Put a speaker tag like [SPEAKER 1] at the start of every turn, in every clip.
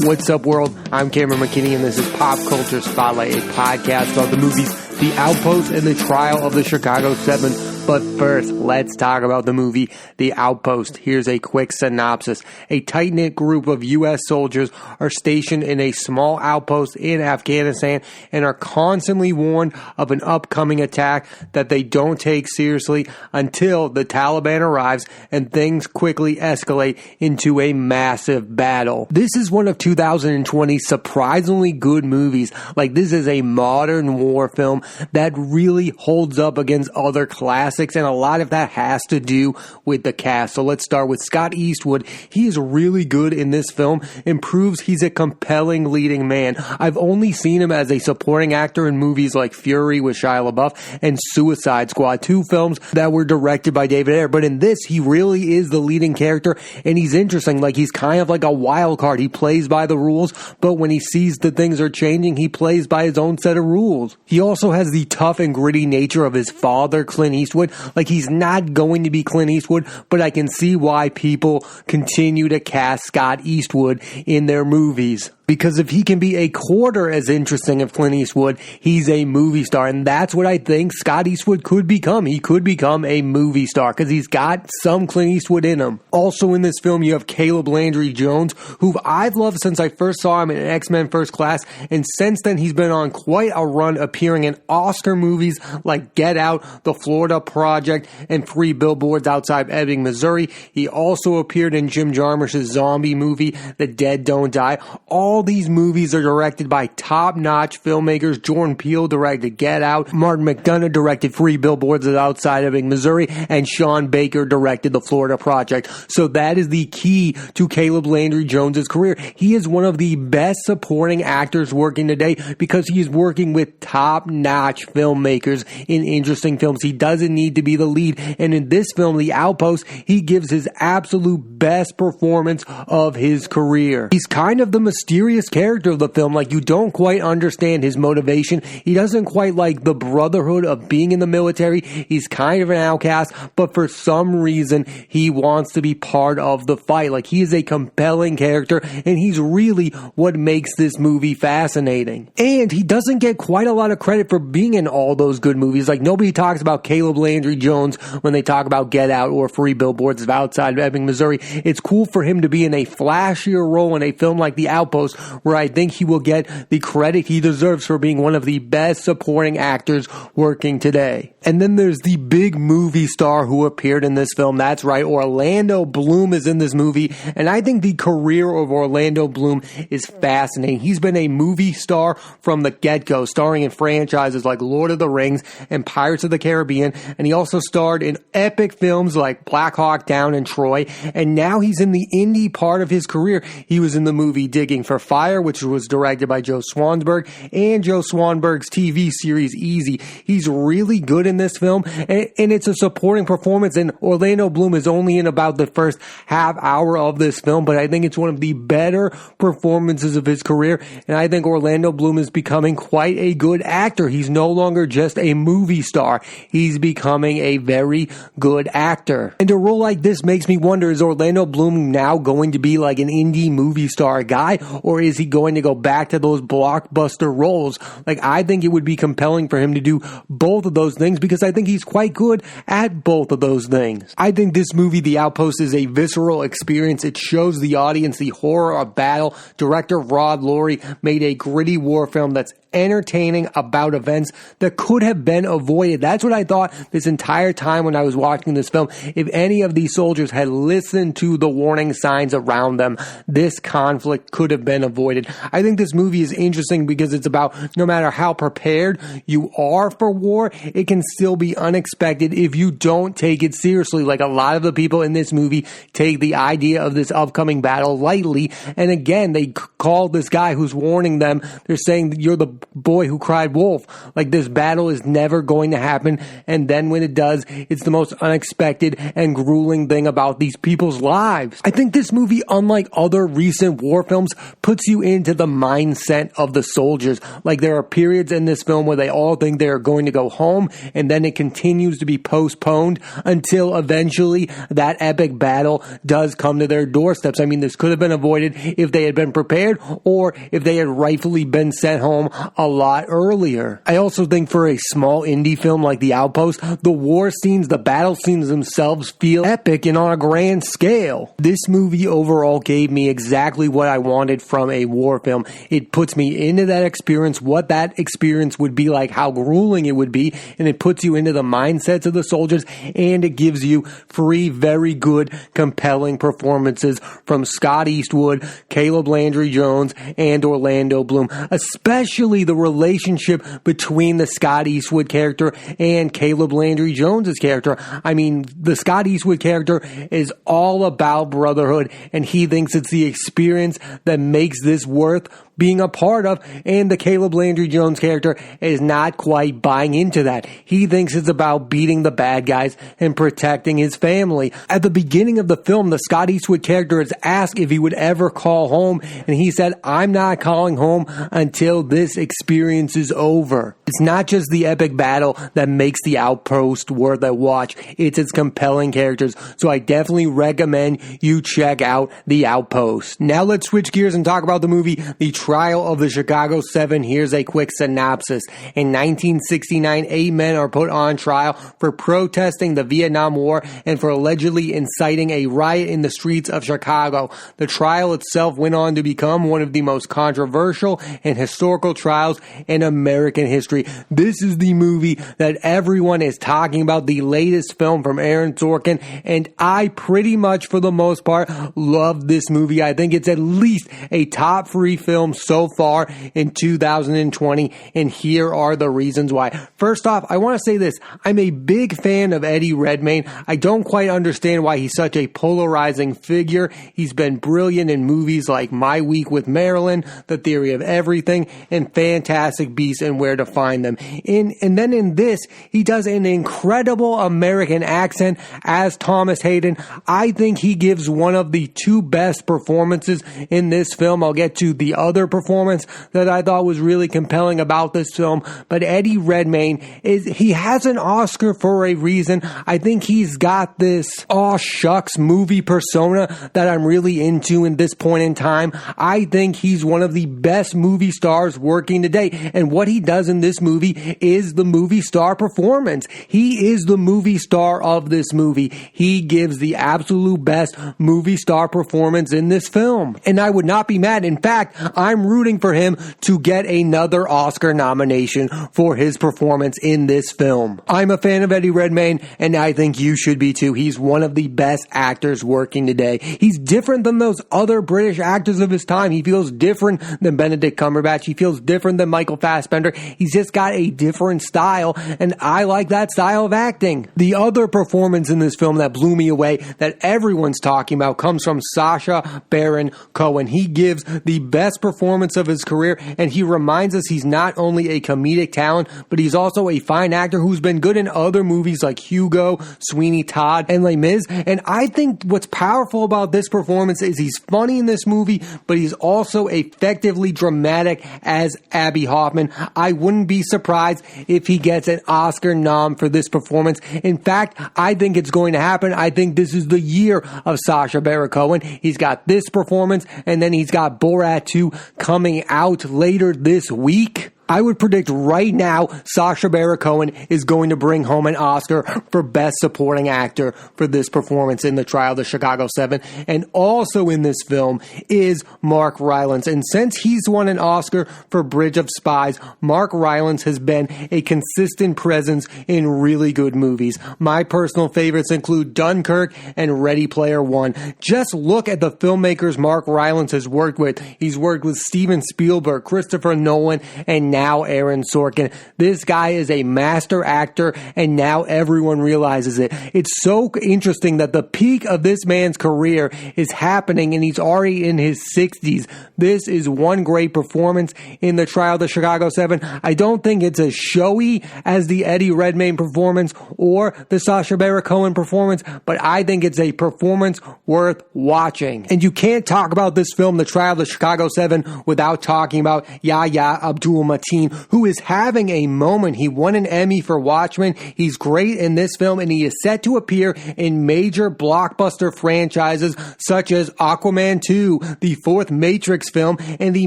[SPEAKER 1] What's up, world? I'm Cameron McKinney, and this is Pop Culture Spotlight, a podcast about the movies The Outpost and the Trial of the Chicago 7. But first, let's talk about the movie The Outpost. Here's a quick synopsis. A tight-knit group of U.S. soldiers are stationed in a small outpost in Afghanistan and are constantly warned of an upcoming attack that they don't take seriously until the Taliban arrives and things quickly escalate into a massive battle. This is one of 2020's surprisingly good movies. Like, this is a modern war film that really holds up against other classics, and a lot of that has to do with the cast. So let's start with Scott Eastwood. He is really good in this film and proves he's a compelling leading man. I've only seen him as a supporting actor in movies like Fury with Shia LaBeouf and Suicide Squad, two films that were directed by David Ayer. But in this, he really is the leading character, and he's interesting. Like, he's kind of like a wild card. He plays by the rules, but when he sees that things are changing, he plays by his own set of rules. He also has the tough and gritty nature of his father, Clint Eastwood. Like, he's not going to be Clint Eastwood, but I can see why people continue to cast Scott Eastwood in their movies. Because if he can be a quarter as interesting as Clint Eastwood, he's a movie star. And that's what I think Scott Eastwood could become. He could become a movie star because he's got some Clint Eastwood in him. Also in this film, you have Landry Jones, who I've loved since I first saw him in X-Men First Class. And since then, he's been on quite a run appearing in Oscar movies like Get Out, The Florida Project, and 3 Billboards Outside Ebbing, Missouri. He also appeared in Jim Jarmusch's zombie movie, The Dead Don't Die. All these movies are directed by top-notch filmmakers. Jordan Peele directed Get Out, Martin McDonagh directed 3 Billboards Outside Ebbing, Missouri, and Sean Baker directed The Florida Project. So that is the key to Landry Jones' career. He is one of the best supporting actors working today because he is working with top-notch filmmakers in interesting films. He doesn't need to be the lead, and in this film, The Outpost, he gives his absolute best performance of his career. He's kind of the mysterious character of the film. Like, you don't quite understand his motivation. He doesn't quite like the brotherhood of being in the military. He's kind of an outcast, but for some reason, he wants to be part of the fight. Like, he is a compelling character, and he's really what makes this movie fascinating. And he doesn't get quite a lot of credit for being in all those good movies. Like, nobody talks about Landry Jones when they talk about Get Out or 3 Billboards Outside Ebbing, Missouri. It's cool for him to be in a flashier role in a film like The Outpost, where I think he will get the credit he deserves for being one of the best supporting actors working today. And then there's the big movie star who appeared in this film. That's right, Orlando Bloom is in this movie, and I think the career of Orlando Bloom is fascinating. He's been a movie star from the get-go, starring in franchises like Lord of the Rings and Pirates of the Caribbean, and he also starred in epic films like Black Hawk Down and Troy, and now he's in the indie part of his career. He was in the movie Digging for Fire, which was directed by Joe Swanberg, and Joe Swanberg's TV series Easy. He's really good in this film, and it's a supporting performance, and Orlando Bloom is only in about the first half hour of this film, but I think it's one of the better performances of his career, and I think Orlando Bloom is becoming quite a good actor. He's no longer just a movie star. He's becoming a very good actor. And a role like this makes me wonder, is Orlando Bloom now going to be like an indie movie star guy, or is he going to go back to those blockbuster roles? Like, I think it would be compelling for him to do both of those things because I think he's quite good at both of those things. I think this movie, The Outpost, is a visceral experience. It shows the audience the horror of battle. Director Rod Laurie made a gritty war film that's entertaining about events that could have been avoided. That's what I thought this entire time when I was watching this film. If any of these soldiers had listened to the warning signs around them, this conflict could have been avoided. I think this movie is interesting because it's about no matter how prepared you are for war, it can still be unexpected if you don't take it seriously. Like, a lot of the people in this movie take the idea of this upcoming battle lightly, and again, they call this guy who's warning them, they're saying that you're the boy who cried wolf. Like, this battle is never going to happen, and then when it does, it's the most unexpected and grueling thing about these people's lives. I think this movie, unlike other recent war films, puts you into the mindset of the soldiers. Like, there are periods in this film where they all think they're going to go home, and then it continues to be postponed until eventually that epic battle does come to their doorsteps. I mean, this could have been avoided if they had been prepared, prepared or if they had rightfully been sent home a lot earlier. I also think for a small indie film like The Outpost, the war scenes, the battle scenes themselves feel epic and on a grand scale. This movie overall gave me exactly what I wanted from a war film. It puts me into that experience, what that experience would be like, how grueling it would be, and it puts you into the mindsets of the soldiers, and it gives you three very good, compelling performances from Scott Eastwood, Caleb Landry Jones, and Orlando Bloom, especially the relationship between the Scott Eastwood character and Caleb Landry Jones's character. I mean, the Scott Eastwood character is all about brotherhood, and he thinks it's the experience that makes this worth being a part of, and the Caleb Landry Jones character is not quite buying into that. He thinks it's about beating the bad guys and protecting his family. At the beginning of the film, the Scott Eastwood character is asked if he would ever call home, and he said, "I'm not calling home until this experience is over." It's not just the epic battle that makes The Outpost worth a watch, it's its compelling characters, so I definitely recommend you check out The Outpost. Now let's switch gears and talk about the movie The Trial of the Chicago 7. Here's a quick synopsis. In 1969, 8 men are put on trial for protesting the Vietnam War and for allegedly inciting a riot in the streets of Chicago. The trial itself went on to become one of the most controversial and historical trials in American history. This is the movie that everyone is talking about, the latest film from Aaron Sorkin, and I pretty much, for the most part, love this movie. I think it's at least a top 3 film so far in 2020, and here are the reasons why. First off, I want to say this. I'm a big fan of Eddie Redmayne. I don't quite understand why he's such a polarizing figure. He's been brilliant in movies like My Week with Marilyn, The Theory of Everything, and Fantastic Beasts and Where to Find Them. And then in this, he does an incredible American accent as Thomas Hayden. I think he gives one of the 2 best performances in this film. I'll get to the other performance that I thought was really compelling about this film, but Eddie Redmayne he has an Oscar for a reason. I think he's got this aw shucks movie persona that I'm really into in this point in time. I think he's one of the best movie stars working today, and what he does in this movie is the movie star performance. He is the movie star of this movie. He gives the absolute best movie star performance in this film, and I would not be mad. In fact, I'm rooting for him to get another Oscar nomination for his performance in this film. I'm a fan of Eddie Redmayne, and I think you should be too. He's one of the best actors working today. He's different than those other British actors of his time. He feels different than Benedict Cumberbatch. He feels different than Michael Fassbender. He's just got a different style, and I like that style of acting. The other performance in this film that blew me away, that everyone's talking about, comes from Sasha Baron Cohen. He gives the best performance of his career, and he reminds us he's not only a comedic talent, but he's also a fine actor who's been good in other movies like Hugo, Sweeney Todd, and Les Mis. And I think what's powerful about this performance is he's funny in this movie, but he's also effectively dramatic as Abby Hoffman. I wouldn't be surprised if he gets an Oscar nom for this performance. In fact, I think it's going to happen. I think this is the year of Sasha Baron Cohen. He's got this performance, and then he's got Borat 2 coming out later this week. I would predict right now Sasha Baron Cohen is going to bring home an Oscar for Best Supporting Actor for this performance in The Trial of the Chicago 7. And also in this film is Mark Rylance. And since he's won an Oscar for Bridge of Spies, Mark Rylance has been a consistent presence in really good movies. My personal favorites include Dunkirk and Ready Player One. Just look at the filmmakers Mark Rylance has worked with. He's worked with Steven Spielberg, Christopher Nolan, and now Aaron Sorkin. This guy is a master actor, and now everyone realizes it. It's so interesting that the peak of this man's career is happening, and he's already in his 60s. This is one great performance in The Trial of the Chicago 7. I don't think it's as showy as the Eddie Redmayne performance or the Sasha Baron Cohen performance, but I think it's a performance worth watching. And you can't talk about this film, The Trial of the Chicago 7, without talking about Yahya Abdul-Mateen. Abdul-Mateen, who is having a moment. He won an Emmy for Watchmen. He's great in this film, and he is set to appear in major blockbuster franchises such as Aquaman 2, the fourth Matrix film, and the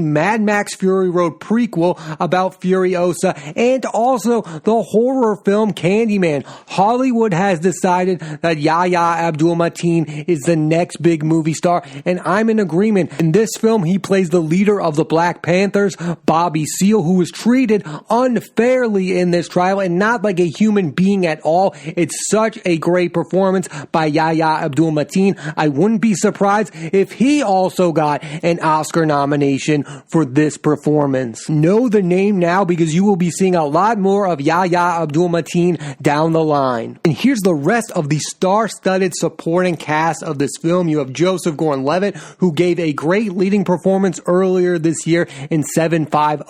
[SPEAKER 1] Mad Max Fury Road prequel about Furiosa, and also the horror film Candyman. Hollywood has decided that Yahya Abdul-Mateen is the next big movie star, and I'm in agreement. In this film, he plays the leader of the Black Panthers, Bobby Seale, who was treated unfairly in this trial and not like a human being at all. It's such a great performance by Yahya Abdul-Mateen. I wouldn't be surprised if he also got an Oscar nomination for this performance. Know the name now because you will be seeing a lot more of Yahya Abdul-Mateen down the line. And here's the rest of the star-studded supporting cast of this film. You have Joseph Gordon-Levitt, who gave a great leading performance earlier this year in 7500.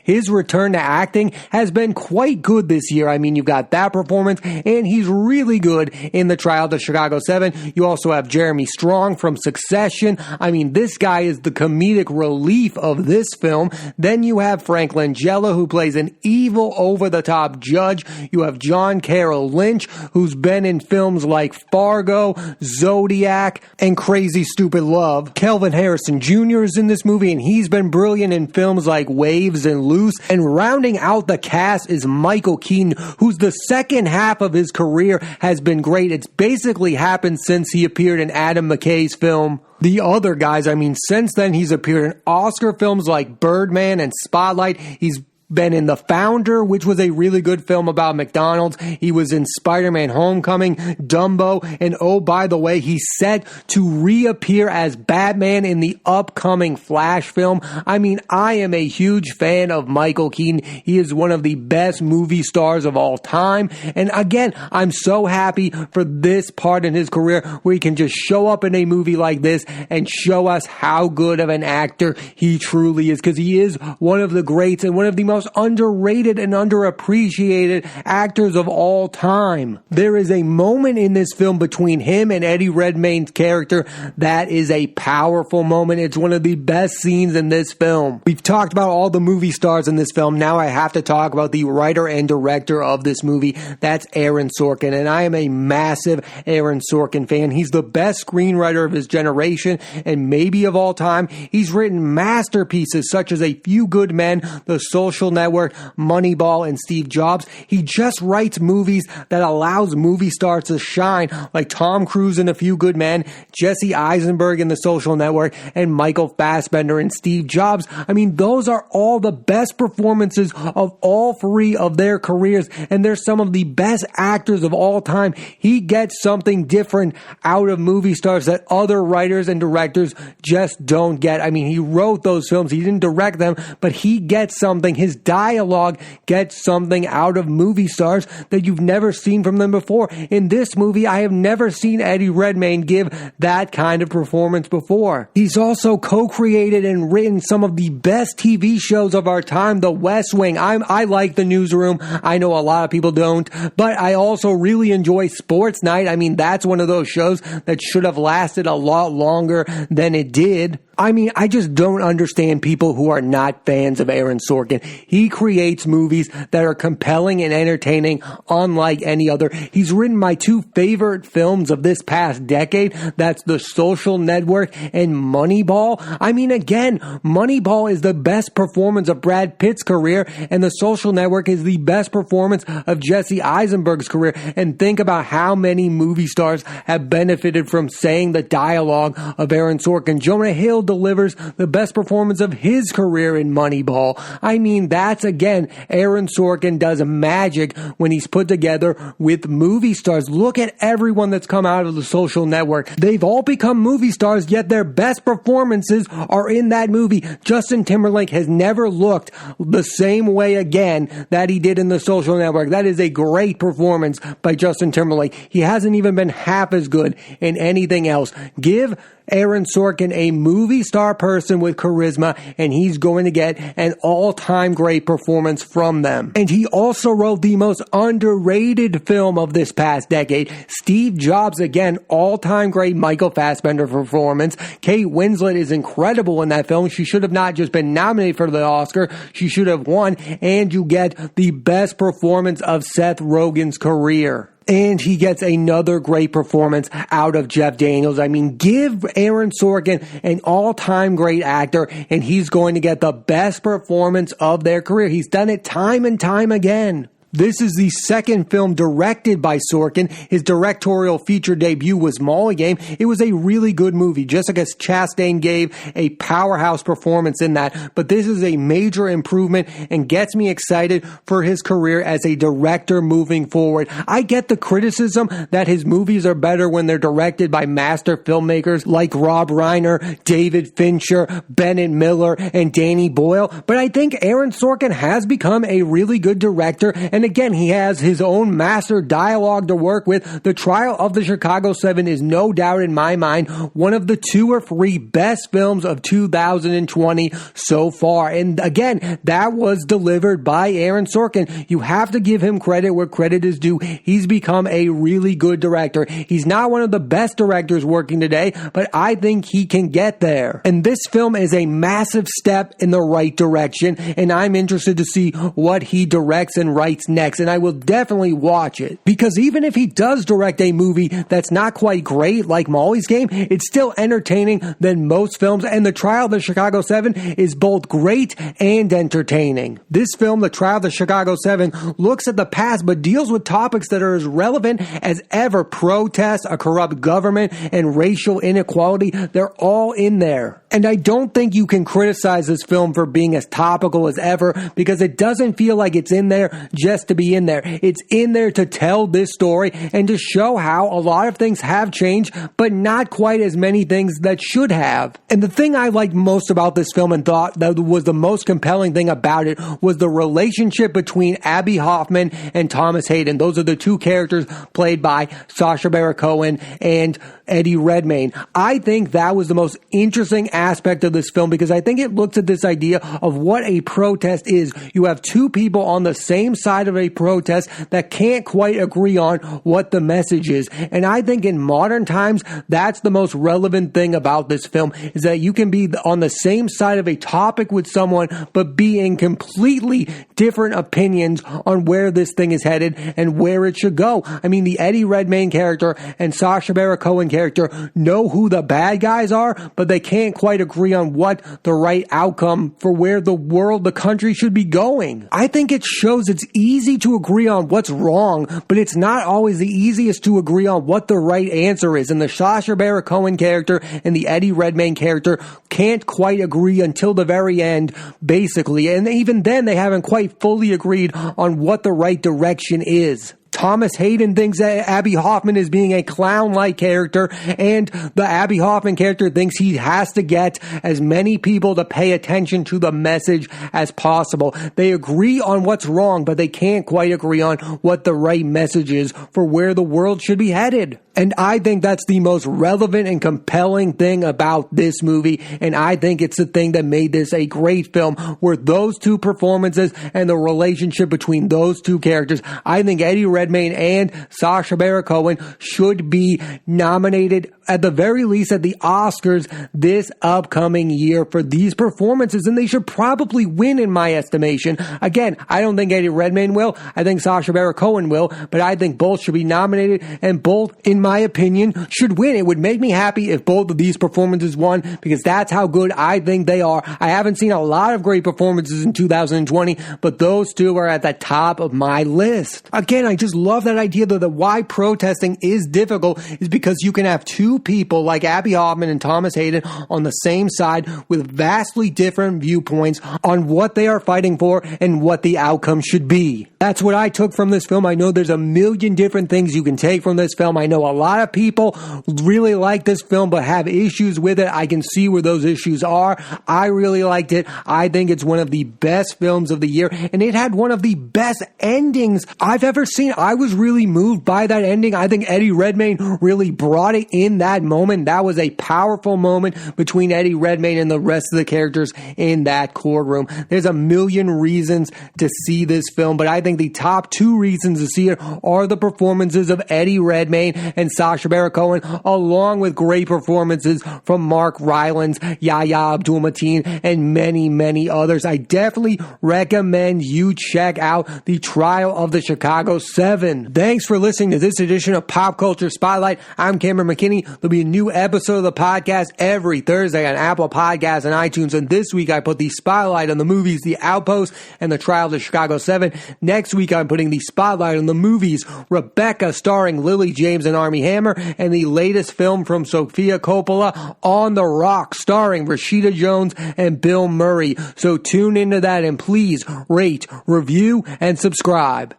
[SPEAKER 1] His return to acting has been quite good this year. I mean, you've got that performance, and he's really good in The Trial of the Chicago 7. You also have Jeremy Strong from Succession. I mean, this guy is the comedic relief of this film. Then you have Frank Langella, who plays an evil, over-the-top judge. You have John Carroll Lynch, who's been in films like Fargo, Zodiac, and Crazy Stupid Love. Kelvin Harrison Jr. is in this movie, and he's been brilliant in films like Waves and Loose. And rounding out the cast is Michael Keaton, who's the second half of his career has been great. It's basically happened since he appeared in Adam McKay's film The Other Guys. I mean, since then he's appeared in Oscar films like Birdman and Spotlight. He's been in The Founder, which was a really good film about McDonald's. He was in Spider-Man Homecoming, Dumbo, and oh, by the way, he's set to reappear as Batman in the upcoming Flash film. I mean, I am a huge fan of Michael Keaton. He is one of the best movie stars of all time. And again, I'm so happy for this part in his career where he can just show up in a movie like this and show us how good of an actor he truly is, because he is one of the greats and one of the most underrated and underappreciated actors of all time. There is a moment in this film between him and Eddie Redmayne's character that is a powerful moment. It's one of the best scenes in this film. We've talked about all the movie stars in this film. Now I have to talk about the writer and director of this movie. That's Aaron Sorkin, and I am a massive Aaron Sorkin fan. He's the best screenwriter of his generation and maybe of all time. He's written masterpieces such as A Few Good Men, The Social Network, Moneyball, and Steve Jobs. He just writes movies that allows movie stars to shine, like Tom Cruise in A Few Good Men, Jesse Eisenberg in The Social Network, and Michael Fassbender in Steve Jobs. I mean, those are all the best performances of all three of their careers, and they're some of the best actors of all time. He gets something different out of movie stars that other writers and directors just don't get. I mean, he wrote those films, he didn't direct them, but he gets something. His dialogue gets something out of movie stars that you've never seen from them before. In this movie, I have never seen Eddie Redmayne give that kind of performance before. He's also co-created and written some of the best TV shows of our time, The West Wing. I like The Newsroom. I know a lot of people don't, but I also really enjoy Sports Night. I mean, that's one of those shows that should have lasted a lot longer than it did. I mean, I just don't understand people who are not fans of Aaron Sorkin. He creates movies that are compelling and entertaining unlike any other. He's written my two favorite films of this past decade. That's The Social Network and Moneyball. I mean, again, Moneyball is the best performance of Brad Pitt's career, and The Social Network is the best performance of Jesse Eisenberg's career. And think about how many movie stars have benefited from saying the dialogue of Aaron Sorkin. Jonah Hill delivers the best performance of his career in Moneyball. I mean, that's, again, Aaron Sorkin does magic when he's put together with movie stars. Look at everyone that's come out of The Social Network. They've all become movie stars, yet their best performances are in that movie. Justin Timberlake has never looked the same way again that he did in The Social Network. That is a great performance by Justin Timberlake. He hasn't even been half as good in anything else. Give Aaron Sorkin a movie movie star person with charisma, and he's going to get an all-time great performance from them. And he also wrote the most underrated film of this past decade, Steve Jobs, again, all-time great Michael Fassbender performance. Kate Winslet is incredible in that film. She should have not just been nominated for the Oscar, she should have won, and you get the best performance of Seth Rogen's career. And he gets another great performance out of Jeff Daniels. I mean, give Aaron Sorkin an all-time great actor, and he's going to get the best performance of their career. He's done it time and time again. This is the second film directed by Sorkin. His directorial feature debut was Molly Game. It was a really good movie. Jessica Chastain gave a powerhouse performance in that, but this is a major improvement and gets me excited for his career as a director moving forward. I get the criticism that his movies are better when they're directed by master filmmakers like Rob Reiner, David Fincher, Bennett Miller, and Danny Boyle, but I think Aaron Sorkin has become a really good director, and again, he has his own master dialogue to work with. The Trial of the Chicago 7 is no doubt, in my mind, one of the 2 or 3 best films of 2020 so far. And again, that was delivered by Aaron Sorkin. You have to give him credit where credit is due. He's become a really good director. He's not one of the best directors working today, but I think he can get there. And this film is a massive step in the right direction, and I'm interested to see what he directs and writes next, and I will definitely watch it, because even if he does direct a movie that's not quite great like Molly's Game, it's still entertaining than most films, and The Trial of the Chicago 7 is both great and entertaining. This film, The Trial of the Chicago 7, looks at the past but deals with topics that are as relevant as ever: protests, a corrupt government, and racial inequality. They're all in there. And I don't think you can criticize this film for being as topical as ever, because it doesn't feel like it's in there just to be in there. It's in there to tell this story and to show how a lot of things have changed, but not quite as many things that should have. And the thing I liked most about this film and thought that was the most compelling thing about it was the relationship between Abby Hoffman and Thomas Hayden. Those are the 2 characters played by Sasha Baron Cohen and Eddie Redmayne. I think that was the most interesting aspect of this film, because I think it looks at this idea of what a protest is. You have 2 people on the same side of a protest that can't quite agree on what the message is. And I think in modern times, that's the most relevant thing about this film, is that you can be on the same side of a topic with someone, but be in completely different opinions on where this thing is headed and where it should go. I mean, the Eddie Redmayne character and Sasha Baron Cohen character know who the bad guys are, but they can't quite agree on what the right outcome for where the world, the country should be going. I think it shows it's easy to agree on what's wrong, but it's not always the easiest to agree on what the right answer is. And the Sasha Baron Cohen character and the Eddie Redmayne character can't quite agree until the very end, basically. And even then, they haven't quite fully agreed on what the right direction is. Thomas Hayden thinks that Abby Hoffman is being a clown-like character, and the Abby Hoffman character thinks he has to get as many people to pay attention to the message as possible. They agree on what's wrong, but they can't quite agree on what the right message is for where the world should be headed. And I think that's the most relevant and compelling thing about this movie, and I think it's the thing that made this a great film, were those 2 performances and the relationship between those 2 characters. I think Eddie Redmayne and Sasha Baron Cohen should be nominated, at the very least, at the Oscars this upcoming year for these performances, and they should probably win, in my estimation. Again, I don't think Eddie Redmayne will. I think Sasha Baron Cohen will, but I think both should be nominated, and both, in my opinion, should win. It would make me happy if both of these performances won, because that's how good I think they are. I haven't seen a lot of great performances in 2020, but those 2 are at the top of my list. Again, I just love that idea that why protesting is difficult is because you can have 2 people like Abby Hoffman and Thomas Hayden on the same side with vastly different viewpoints on what they are fighting for and what the outcome should be. That's what I took from this film. I know there's a million different things you can take from this film. I know a lot of people really like this film but have issues with it. I can see where those issues are. I really liked it. I think it's one of the best films of the year, and it had one of the best endings I've ever seen. I was really moved by that ending. I think Eddie Redmayne really brought it in that moment. That was a powerful moment between Eddie Redmayne and the rest of the characters in that courtroom. There's a million reasons to see this film, but I think the top two reasons to see it are the performances of Eddie Redmayne and Sasha Baron Cohen, along with great performances from Mark Rylance, Yahya Abdul-Mateen, and many, many others. I definitely recommend you check out The Trial of the Chicago 7. Thanks for listening to this edition of Pop Culture Spotlight. I'm Cameron McKinney. There'll be a new episode of the podcast every Thursday on Apple Podcasts and iTunes, and this week I put the spotlight on the movies The Outpost and The Trial of the Chicago 7. Next week I'm putting the spotlight on the movies Rebecca, starring Lily James and Armie Hammer, and the latest film from Sofia Coppola, On the Rock, starring Rashida Jones and Bill Murray. So tune into that, and please rate, review, and subscribe.